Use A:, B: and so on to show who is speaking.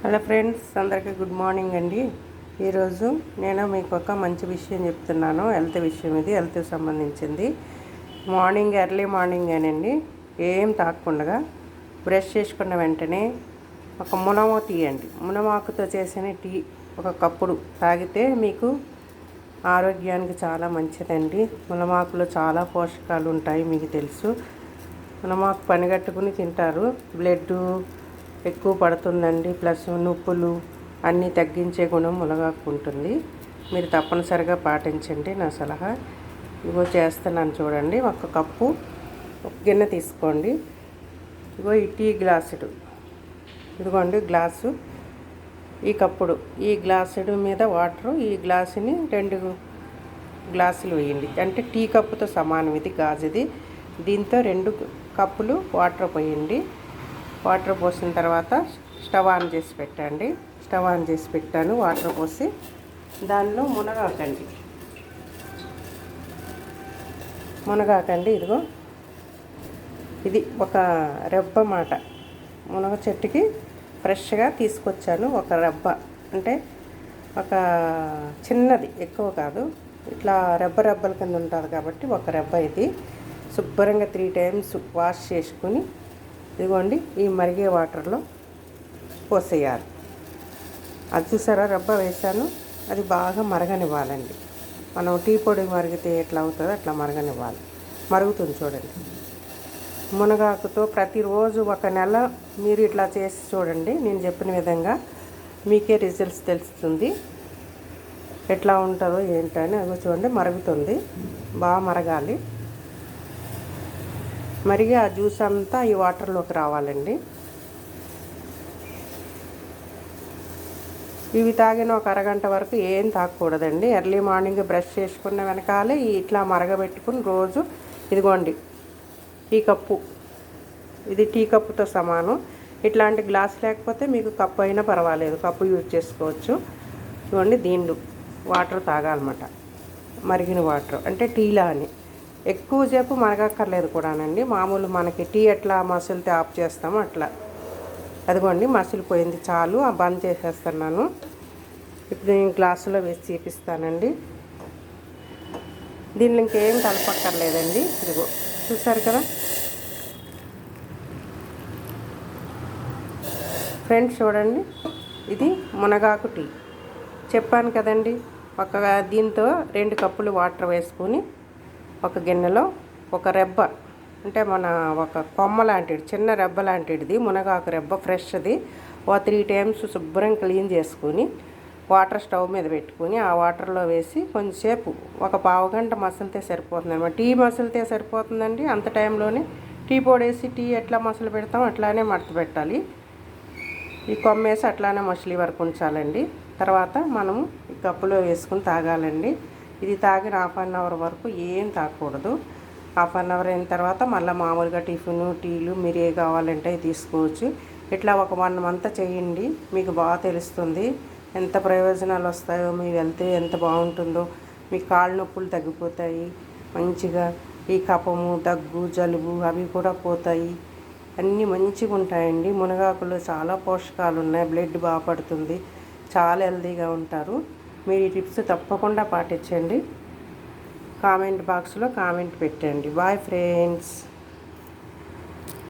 A: Hello friends, అందరికీ good morning అండి. ఈరోజు నేను మీకు ఒక మంచి విషయం చెప్తున్నాను. హెల్త్ విషయం, ఇది హెల్త్కి సంబంధించింది. మార్నింగ్ ఎర్లీ మార్నింగేనండి, ఏం తాగకుండా బ్రష్ చేసుకున్న వెంటనే ఒక మునమ తీయండి. మునమాకుతో చేసిన టీ ఒక కప్పుడు తాగితే మీకు ఆరోగ్యానికి చాలా మంచిదండి. మునమాకులో చాలా పోషకాలు ఉంటాయి, మీకు తెలుసు. మునమాకు పనిగట్టుకుని తింటారు. బ్లడ్ ఎక్కువ పడుతుందండి, ప్లస్ నొప్పులు అన్నీ తగ్గించే గుణం మునగాకు ఉంటుంది. మీరు తప్పనిసరిగా పాటించండి నా సలహా. ఇగో చేస్తున్నాను చూడండి. ఒక కప్పు, ఒక గిన్నె తీసుకోండి. ఇగో ఈ టీ గ్లాసుడు, ఇదిగోండి గ్లాసు. ఈ కప్పుడు, ఈ గ్లాసుడు మీద వాటరు, ఈ గ్లాసుని 2 గ్లాసులు వేయండి. అంటే టీ కప్పుతో సమానం ఇది, గాజుది. దీంతో 2 కప్పులు వాటర్ పోయండి. వాటర్ పోసిన తర్వాత స్టవ్ ఆన్ చేసి పెట్టండి. స్టవ్ ఆన్ చేసి పెట్టాను. వాటర్ పోసి దానిలో మునగాకండి. ఇదిగో ఇది ఒక రెబ్బ మాట. మునగ చెట్టుకి ఫ్రెష్గా తీసుకొచ్చాను. ఒక రెబ్బ అంటే ఒక చిన్నది, ఎక్కువ కాదు. ఇట్లా రెబ్బల కింద ఉంటుంది కాబట్టి ఒక రెబ్బ ఇది. శుభ్రంగా 3 టైమ్స్ వాష్ చేసుకుని ఇదిగోండి ఈ మరిగే వాటర్లో పోసేయాలి. అది చూసారా, రబ్బ వేసాను. అది బాగా మరగనివ్వాలండి. మనం టీ పొడి మరిగితే ఎట్లా అవుతుందో అట్లా మరగనివ్వాలి. మరుగుతుంది చూడండి. మునగాకుతో ప్రతిరోజు 1 నెల మీరు ఇట్లా చేసి చూడండి. నేను చెప్పిన విధంగా మీకే రిజల్ట్స్ తెలుస్తుంది, ఎట్లా ఉంటుందో ఏంటని. అది చూడండి మరుగుతుంది, బాగా మరగాలి. మరిగి ఆ జ్యూస్ అంతా ఈ వాటర్లోకి రావాలండి. ఇవి తాగిన ఒక అరగంట వరకు ఏం తాగకూడదండి. ఎర్లీ మార్నింగ్ బ్రష్ చేసుకున్న వెనకాలే ఇట్లా మరగబెట్టుకుని రోజు ఇదిగోండి ఈ కప్పు, ఇది టీ కప్పుతో సమానం. ఇట్లాంటి గ్లాస్ లేకపోతే మీకు కప్పు అయినా పర్వాలేదు, కప్పు యూజ్ చేసుకోవచ్చు. ఇదిగోండి దీంట్లో వాటర్ తాగాలన్నమాట. మరిగిన వాటర్ అంటే టీలా అని ఎక్కువసేపు మరగక్కర్లేదు కూడానండి. మామూలు మనకి టీ ఎట్లా మసులితే ఆఫ్ చేస్తామో అట్లా. అదిగోండి మసిలిపోయింది, చాలు. బంద్ చేసేస్తున్నాను. ఇప్పుడు నేను గ్లాసులో వేసి చూపిస్తానండి. దీనిలో ఇంకేం కలపక్కర్లేదండి. ఇదిగో చూసారు కదా ఫ్రెండ్స్, చూడండి ఇది మునగాకు టీ. చెప్పాను కదండి, దీంతో 2 కప్పులు వాటర్ వేసుకొని ఒక గిన్నెలో ఒక రెబ్బ అంటే మన ఒక కొమ్మ లాంటిది, చిన్న రెబ్బ లాంటిది మునగాకు రెబ్బ ఫ్రెష్ది. 3 టైమ్స్ శుభ్రం క్లీన్ చేసుకుని వాటర్ స్టవ్ మీద పెట్టుకుని ఆ వాటర్లో వేసి కొంచెంసేపు ఒక పావు గంట మసిలితే సరిపోతుంది అన్నమాట. టీ మసిలితే సరిపోతుందండి. అంత టైంలోనే టీ పొడి వేసి టీ ఎట్లా మసలు పెడతాం అట్లానే మడత పెట్టాలి. ఈ కొమ్మ వేసి అట్లానే మసిలి వరకు ఉంచాలండి. తర్వాత మనము ఈ కప్పులో వేసుకుని తాగాలండి. ఇది తాగిన 1/2 అవర్ వరకు ఏం తాగకూడదు. 1/2 అవర్ అయిన తర్వాత మళ్ళీ మామూలుగా టిఫిన్, టీలు మీరు ఏ కావాలంటే తీసుకోవచ్చు. ఇట్లా ఒక 1 మంత్ చేయండి, మీకు బాగా తెలుస్తుంది ఎంత ప్రయోజనాలు వస్తాయో, మీ హెల్త్ ఎంత బాగుంటుందో. మీ కాళ్ళ నొప్పులు తగ్గిపోతాయి మంచిగా. ఈ కఫము, దగ్గు, జలుబు అవి కూడా పోతాయి. అన్నీ మంచిగా ఉంటాయండి. మునగాకులో చాలా పోషకాలు ఉన్నాయి, బ్లడ్ బాగా పడుతుంది, చాలా హెల్తీగా ఉంటారు. మీరు ఈ టిప్స్ తప్పకుండా పాటించండి. కామెంట్ బాక్స్లో కామెంట్ పెట్టండి. Bye friends.